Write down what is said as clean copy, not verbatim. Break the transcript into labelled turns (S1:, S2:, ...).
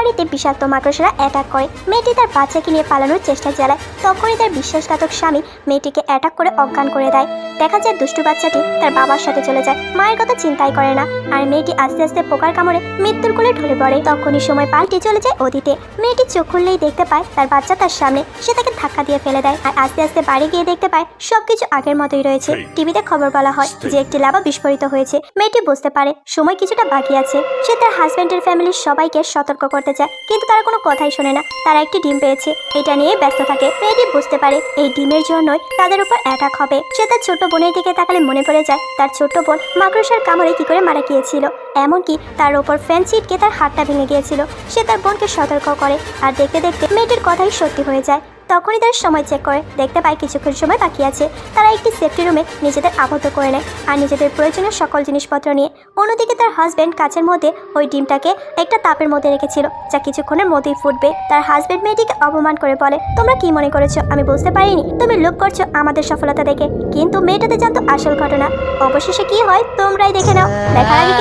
S1: বাড়িতে বিষাক্ত মাকড়সারা অ্যাটাক করে। মেয়েটি তার বাচ্চাকে নিয়ে পালানোর চেষ্টা চালায়। তখনই তার বিশ্বাসঘাতক স্বামী মেয়েটিকে অ্যাটাক করে অজ্ঞান করে দেয়। দেখা যায় দুষ্টু বাচ্চাটি তার বাবার সাথে চলে যায়, মায়ের কথা চিন্তাই করে না। আর মেয়েটি আস্তে আস্তে পোকার কামড়ে মৃত্যুর কোলে ঢলে পড়ে। তখনই সময় পাল্টে চলে যায় অতীতে। মেয়েটি চোখ খুললেই দেখতে পায় তার বাচ্চা তার সামনে। সে তাকে ধাক্কা দিয়ে ফেলে দেয় আর আস্তে আস্তে বাড়ি গিয়ে দেখতে পায় সবকিছু আগের মতোই রয়েছে। টিভিতে খবর বলা হয় যে একটি লাভা বিস্ফোরিত হয়েছে। মেয়েটি বুঝতে পারে সময় কিছুটা বাকি আছে। সে তার হাজবেন্ডের ফ্যামিলির সবাইকে সতর্ক করতে চায়, কিন্তু তারা কোনো কথাই শোনে না। তারা একটি ডিম পেয়েছে, এটা নিয়ে ব্যস্ত থাকে। মেয়েটি বুঝতে পারে এই ডিমের জন্যই তাদের উপর অ্যাটাক হবে। সে তার ছোট বোনের দিকে তাকালে মনে পড়ে যায় তার ছোট বোন মাকড়সার কামড়ে কি করে মারা গিয়েছিল। এমনকি তার উপর ফ্যান ছিটকে তার হাতটা ভেঙে গিয়েছিল। সে তার বোনকে সতর্ক করে আর দেখতে দেখতে মেয়েটির কথাই সত্যি হয়ে যায়। তখনই তারা সময় চেক করে দেখতে পায় কিছুক্ষণ সময় বাকি আছে। তারা একটি সেফটি রুমে নিজেদের আবদ্ধ করে নেয় আর নিজেদের প্রয়োজনীয় সকল জিনিসপত্র নিয়ে। অন্যদিকে তার হাজব্যান্ড কাচের মধ্যে ওই ডিমটাকে একটা তাপের মধ্যে রেখেছিল, যা কিছুক্ষণের মধ্যেই ফুটবে। তার হাজব্যান্ড মেয়েটিকে অপমান করে বলে, তোমরা কি মনে করেছো আমি বুঝতে পারিনি? তুমি লোভ করছো আমাদের সফলতা দেখে, কিন্তু মেয়েটাতে জানতো আসল ঘটনা। অবশেষে কি হয় তোমরাই দেখে নাও। দেখার আগে